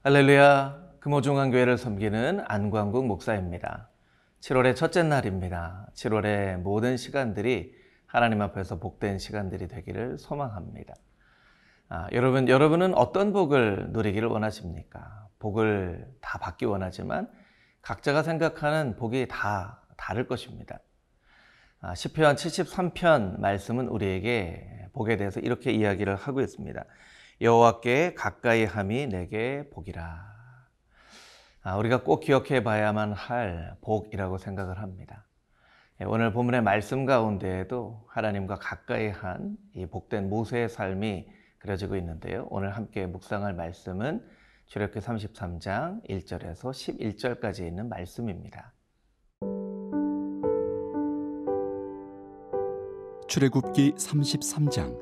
할렐루야, 금호중앙교회를 섬기는 안광국 목사입니다. 7월의 첫째 날입니다. 7월의 모든 시간들이 하나님 앞에서 복된 시간들이 되기를 소망합니다. 여러분은 어떤 복을 누리기를 원하십니까? 복을 다 받기 원하지만 각자가 생각하는 복이 다 다를 것입니다. 시편 73편 말씀은 우리에게 복에 대해서 이렇게 이야기를 하고 있습니다. 여호와께 가까이 함이 내게 복이라. 우리가 꼭 기억해 봐야만 할 복이라고 생각을 합니다. 오늘 본문의 말씀 가운데에도 하나님과 가까이 한 이 복된 모세의 삶이 그려지고 있는데요. 오늘 함께 묵상할 말씀은 출애굽기 33장 1절에서 11절까지 있는 말씀입니다. 출애굽기 33장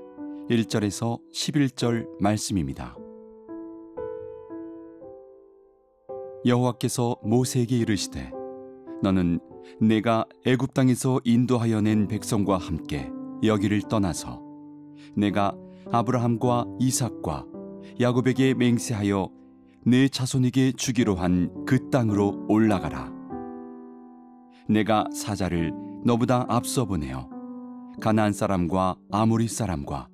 1절에서 11절 말씀입니다. 여호와께서 모세에게 이르시되 너는 내가 애굽 땅에서 인도하여 낸 백성과 함께 여기를 떠나서 내가 아브라함과 이삭과 야곱에게 맹세하여 내 자손에게 주기로 한 그 땅으로 올라가라. 내가 사자를 너보다 앞서 보내어 가나안 사람과 아모리 사람과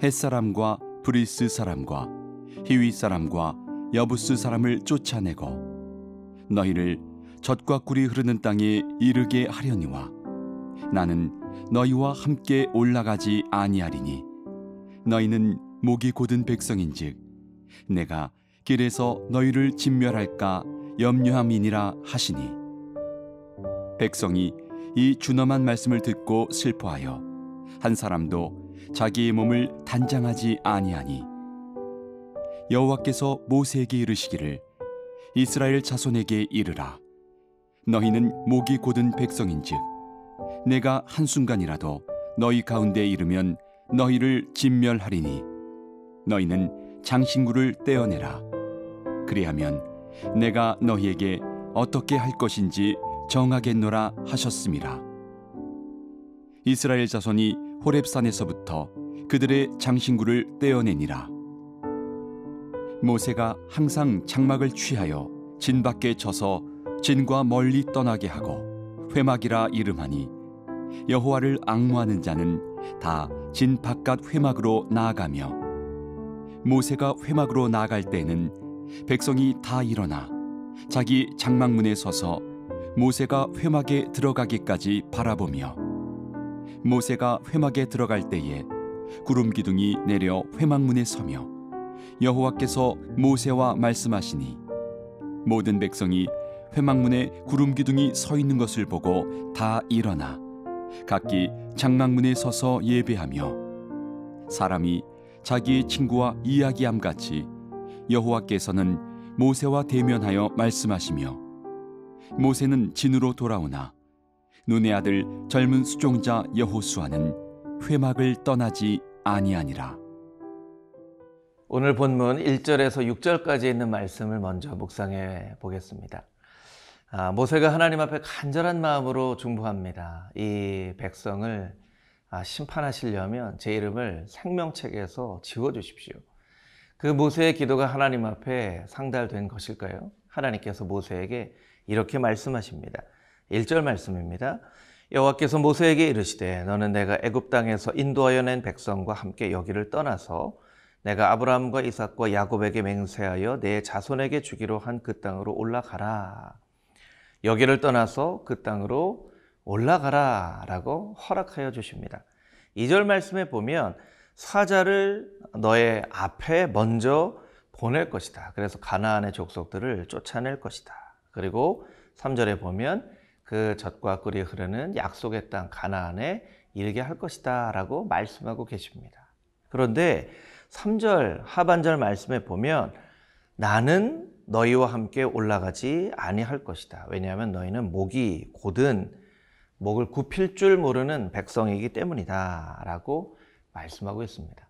헷 사람과 브리스 사람과 히위 사람과 여부스 사람을 쫓아내고 너희를 젖과 꿀이 흐르는 땅에 이르게 하려니와 나는 너희와 함께 올라가지 아니하리니 너희는 목이 곧은 백성인즉 내가 길에서 너희를 진멸할까 염려함이니라 하시니 백성이 이 준엄한 말씀을 듣고 슬퍼하여 한 사람도 자기의 몸을 단장하지 아니하니 여호와께서 모세에게 이르시기를 이스라엘 자손에게 이르라. 너희는 목이 곧은 백성인즉 내가 한순간이라도 너희 가운데 이르면 너희를 진멸하리니 너희는 장신구를 떼어내라. 그리하면 내가 너희에게 어떻게 할 것인지 정하겠노라 하셨음이라. 이스라엘 자손이 호렙산에서부터 그들의 장신구를 떼어내니라. 모세가 항상 장막을 취하여 진 밖에 져서 진과 멀리 떠나게 하고 회막이라 이름하니 여호와를 앙무하는 자는 다 진 바깥 회막으로 나아가며 모세가 회막으로 나아갈 때에는 백성이 다 일어나 자기 장막문에 서서 모세가 회막에 들어가기까지 바라보며 모세가 회막에 들어갈 때에 구름 기둥이 내려 회막문에 서며 여호와께서 모세와 말씀하시니 모든 백성이 회막문에 구름 기둥이 서 있는 것을 보고 다 일어나 각기 장막문에 서서 예배하며 사람이 자기의 친구와 이야기함 같이 여호와께서는 모세와 대면하여 말씀하시며 모세는 진으로 돌아오나 눈의 아들 젊은 수종자 여호수아는 회막을 떠나지 아니하니라. 오늘 본문 1절에서 6절까지 있는 말씀을 먼저 묵상해 보겠습니다. 모세가 하나님 앞에 간절한 마음으로 중보합니다. 이 백성을 심판하시려면 제 이름을 생명책에서 지워주십시오. 그 모세의 기도가 하나님 앞에 상달된 것일까요? 하나님께서 모세에게 이렇게 말씀하십니다. 1절 말씀입니다. 여호와께서 모세에게 이르시되 너는 내가 애굽 땅에서 인도하여 낸 백성과 함께 여기를 떠나서 내가 아브라함과 이삭과 야곱에게 맹세하여 내 자손에게 주기로 한 그 땅으로 올라가라. 여기를 떠나서 그 땅으로 올라가라 라고 허락하여 주십니다. 2절 말씀에 보면 사자를 너의 앞에 먼저 보낼 것이다. 그래서 가나안의 족속들을 쫓아낼 것이다. 그리고 3절에 보면 그 젖과 꿀이 흐르는 약속의 땅 가나안에 이르게 할 것이다 라고 말씀하고 계십니다. 그런데 3절 하반절 말씀에 보면 나는 너희와 함께 올라가지 아니할 것이다. 왜냐하면 너희는 목이 곧은 목을 굽힐 줄 모르는 백성이기 때문이다 라고 말씀하고 있습니다.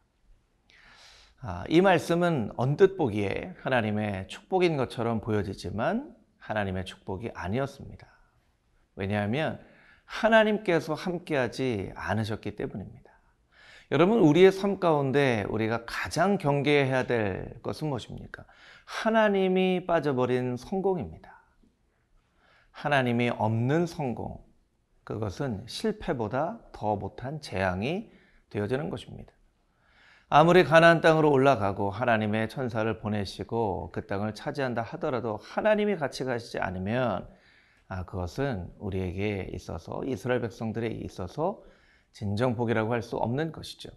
이 말씀은 언뜻 보기에 하나님의 축복인 것처럼 보여지지만 하나님의 축복이 아니었습니다. 왜냐하면 하나님께서 함께하지 않으셨기 때문입니다. 여러분, 우리의 삶 가운데 우리가 가장 경계해야 될 것은 무엇입니까? 하나님이 빠져버린 성공입니다. 하나님이 없는 성공, 그것은 실패보다 더 못한 재앙이 되어지는 것입니다. 아무리 가나안 땅으로 올라가고 하나님의 천사를 보내시고 그 땅을 차지한다 하더라도 하나님이 같이 가시지 않으면 그것은 우리에게 있어서, 이스라엘 백성들에 있어서 진정 복이라고 할 수 없는 것이죠.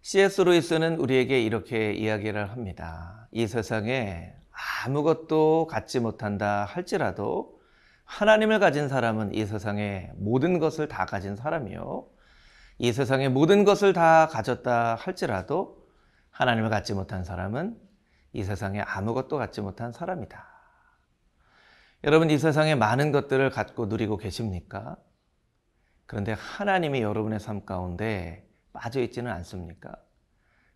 C.S. 루이스는 우리에게 이렇게 이야기를 합니다. 이 세상에 아무것도 갖지 못한다 할지라도 하나님을 가진 사람은 이 세상의 모든 것을 다 가진 사람이요, 이 세상의 모든 것을 다 가졌다 할지라도 하나님을 갖지 못한 사람은 이 세상에 아무것도 갖지 못한 사람이다. 여러분, 이 세상에 많은 것들을 갖고 누리고 계십니까? 그런데 하나님이 여러분의 삶 가운데 빠져 있지는 않습니까?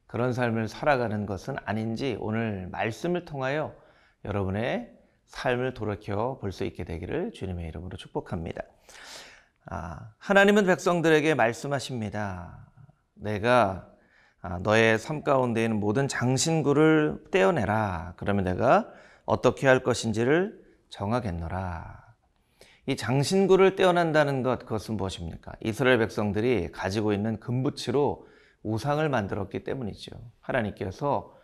그런 삶을 살아가는 것은 아닌지 오늘 말씀을 통하여 여러분의 삶을 돌이켜 볼 수 있게 되기를 주님의 이름으로 축복합니다. 하나님은 백성들에게 말씀하십니다. 내가 너의 삶 가운데 있는 모든 장신구를 떼어내라. 그러면 내가 어떻게 할 것인지를 정하겠노라. 이 장신구를 떼어낸다는 것, 그것은 무엇입니까? 이스라엘 백성들이 가지고 있는 금붙이로 우상을 만들었기 때문이죠. 하나님께서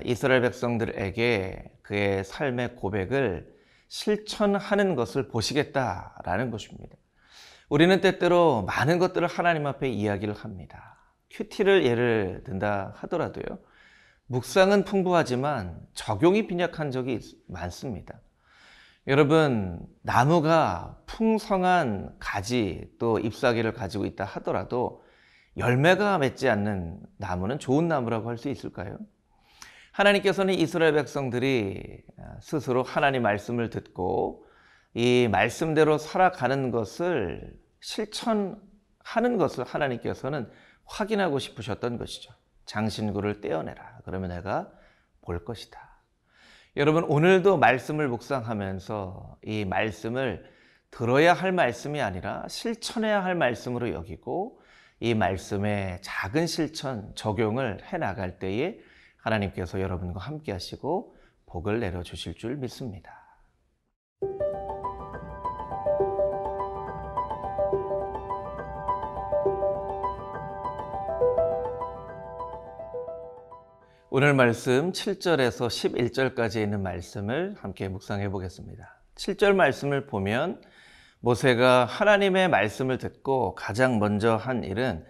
이스라엘 백성들에게 그의 삶의 고백을 실천하는 것을 보시겠다라는 것입니다. 우리는 때때로 많은 것들을 하나님 앞에 이야기를 합니다. 큐티를 예를 든다 하더라도요, 묵상은 풍부하지만 적용이 빈약한 적이 많습니다. 여러분, 나무가 풍성한 가지 또 잎사귀를 가지고 있다 하더라도 열매가 맺지 않는 나무는 좋은 나무라고 할 수 있을까요? 하나님께서는 이스라엘 백성들이 스스로 하나님 말씀을 듣고 이 말씀대로 살아가는 것을 실천하는 것을 하나님께서는 확인하고 싶으셨던 것이죠. 장신구를 떼어내라. 그러면 내가 볼 것이다. 여러분, 오늘도 말씀을 묵상하면서 이 말씀을 들어야 할 말씀이 아니라 실천해야 할 말씀으로 여기고 이 말씀의 작은 실천, 적용을 해나갈 때에 하나님께서 여러분과 함께 하시고 복을 내려주실 줄 믿습니다. 오늘 말씀 7절에서 11절까지 있는 말씀을 함께 묵상해 보겠습니다. 7절 말씀을 보면 모세가 하나님의 말씀을 듣고 가장 먼저 한 일은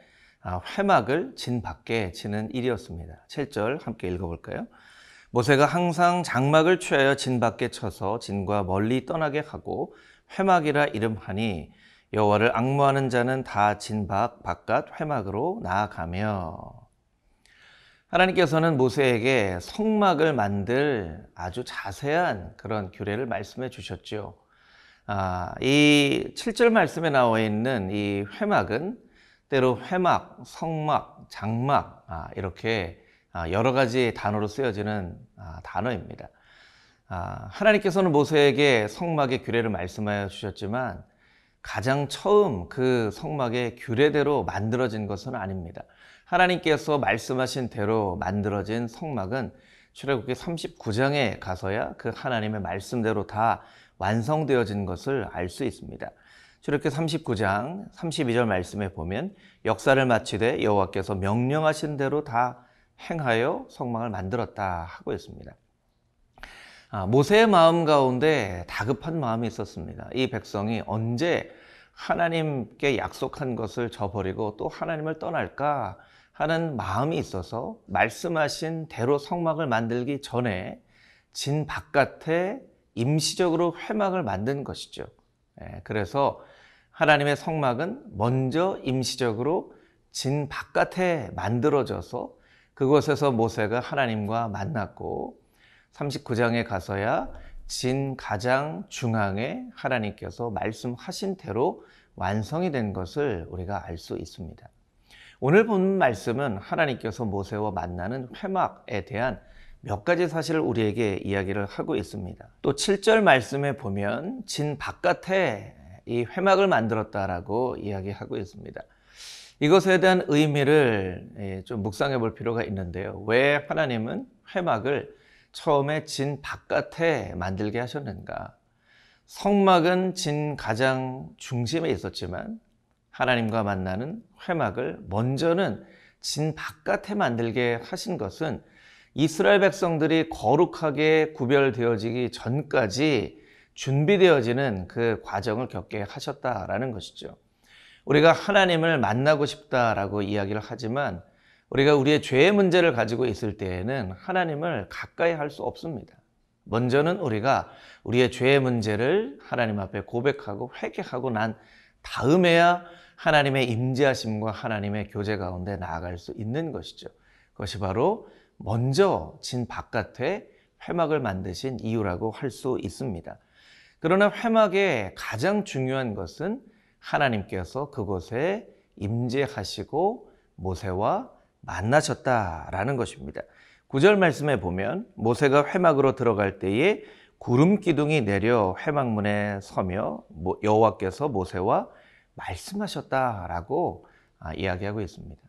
회막을 진 밖에 치는 일이었습니다. 7절 함께 읽어볼까요? 모세가 항상 장막을 취하여 진 밖에 쳐서 진과 멀리 떠나게 하고 회막이라 이름하니 여호와를 앙무하는 자는 다 진 바깥 회막으로 나아가며. 하나님께서는 모세에게 성막을 만들 아주 자세한 그런 규례를 말씀해 주셨죠. 이 7절 말씀에 나와 있는 이 회막은 때로 회막, 성막, 장막 이렇게 여러 가지 단어로 쓰여지는 단어입니다. 하나님께서는 모세에게 성막의 규례를 말씀하여 주셨지만 가장 처음 그 성막의 규례대로 만들어진 것은 아닙니다. 하나님께서 말씀하신 대로 만들어진 성막은 출애굽기 39장에 가서야 그 하나님의 말씀대로 다 완성되어진 것을 알 수 있습니다. 출애굽기 39장 32절 말씀에 보면 역사를 마치되 여호와께서 명령하신 대로 다 행하여 성막을 만들었다 하고 있습니다. 모세의 마음 가운데 다급한 마음이 있었습니다. 이 백성이 언제 하나님께 약속한 것을 저버리고 또 하나님을 떠날까 하는 마음이 있어서 말씀하신 대로 성막을 만들기 전에 진 바깥에 임시적으로 회막을 만든 것이죠. 그래서 하나님의 성막은 먼저 임시적으로 진 바깥에 만들어져서 그곳에서 모세가 하나님과 만났고 39장에 가서야 진 가장 중앙에 하나님께서 말씀하신 대로 완성이 된 것을 우리가 알 수 있습니다. 오늘 본 말씀은 하나님께서 모세와 만나는 회막에 대한 몇 가지 사실을 우리에게 이야기를 하고 있습니다. 또 7절 말씀에 보면 진 바깥에 이 회막을 만들었다라고 이야기하고 있습니다. 이것에 대한 의미를 좀 묵상해 볼 필요가 있는데요. 왜 하나님은 회막을 처음에 진 바깥에 만들게 하셨는가? 성막은 진 가장 중심에 있었지만 하나님과 만나는 회막을 먼저는 진 바깥에 만들게 하신 것은 이스라엘 백성들이 거룩하게 구별되어지기 전까지 준비되어지는 그 과정을 겪게 하셨다라는 것이죠. 우리가 하나님을 만나고 싶다라고 이야기를 하지만 우리가 우리의 죄의 문제를 가지고 있을 때에는 하나님을 가까이 할 수 없습니다. 먼저는 우리가 우리의 죄의 문제를 하나님 앞에 고백하고 회개하고 난 다음에야 하나님의 임재하심과 하나님의 교제 가운데 나아갈 수 있는 것이죠. 그것이 바로 먼저 진 바깥에 회막을 만드신 이유라고 할 수 있습니다. 그러나 회막의 가장 중요한 것은 하나님께서 그곳에 임재하시고 모세와 만나셨다라는 것입니다. 9절 말씀에 보면 모세가 회막으로 들어갈 때에 구름 기둥이 내려 회막문에 서며 여호와께서 모세와 말씀하셨다라고 이야기하고 있습니다.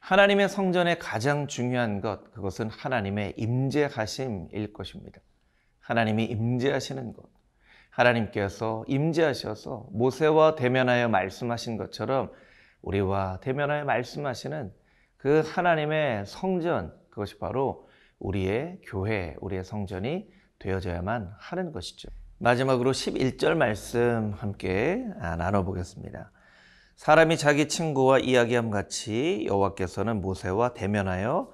하나님의 성전의 가장 중요한 것, 그것은 하나님의 임재하심일 것입니다. 하나님이 임재하시는 것, 하나님께서 임재하셔서 모세와 대면하여 말씀하신 것처럼 우리와 대면하여 말씀하시는 그 하나님의 성전, 그것이 바로 우리의 교회, 우리의 성전이 되어져야만 하는 것이죠. 마지막으로 11절 말씀 함께 나눠보겠습니다. 사람이 자기 친구와 이야기함 같이 여호와께서는 모세와 대면하여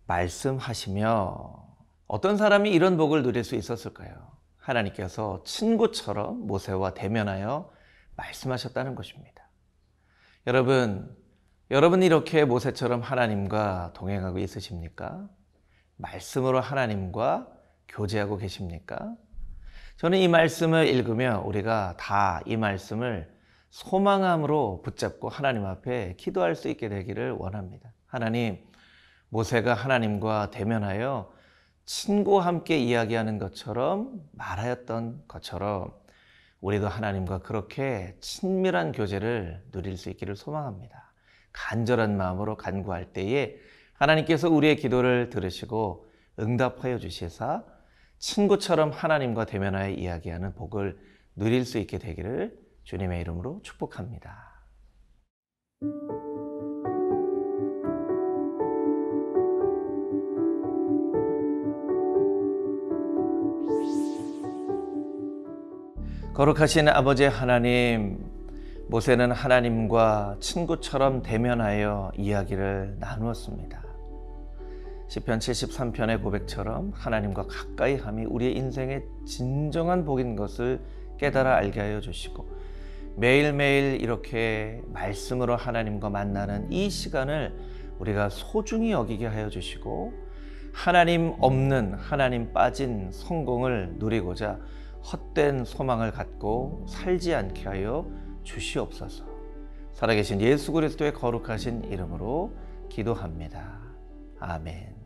말씀하시며, 어떤 사람이 이런 복을 누릴 수 있었을까요? 하나님께서 친구처럼 모세와 대면하여 말씀하셨다는 것입니다. 여러분 이렇게 모세처럼 하나님과 동행하고 있으십니까? 말씀으로 하나님과 교제하고 계십니까? 저는 이 말씀을 읽으며 우리가 다 이 말씀을 소망함으로 붙잡고 하나님 앞에 기도할 수 있게 되기를 원합니다. 하나님, 모세가 하나님과 대면하여 친구와 함께 이야기하는 것처럼 말하였던 것처럼 우리도 하나님과 그렇게 친밀한 교제를 누릴 수 있기를 소망합니다. 간절한 마음으로 간구할 때에 하나님께서 우리의 기도를 들으시고 응답하여 주시사 친구처럼 하나님과 대면하여 이야기하는 복을 누릴 수 있게 되기를 주님의 이름으로 축복합니다. 거룩하신 아버지 하나님, 모세는 하나님과 친구처럼 대면하여 이야기를 나누었습니다. 시편 73편의 고백처럼 하나님과 가까이 함이 우리의 인생의 진정한 복인 것을 깨달아 알게 하여 주시고, 매일매일 이렇게 말씀으로 하나님과 만나는 이 시간을 우리가 소중히 여기게 하여 주시고, 하나님 없는, 하나님 빠진 성공을 누리고자 헛된 소망을 갖고 살지 않게 하여 주시옵소서. 살아계신 예수 그리스도의 거룩하신 이름으로 기도합니다. 아멘.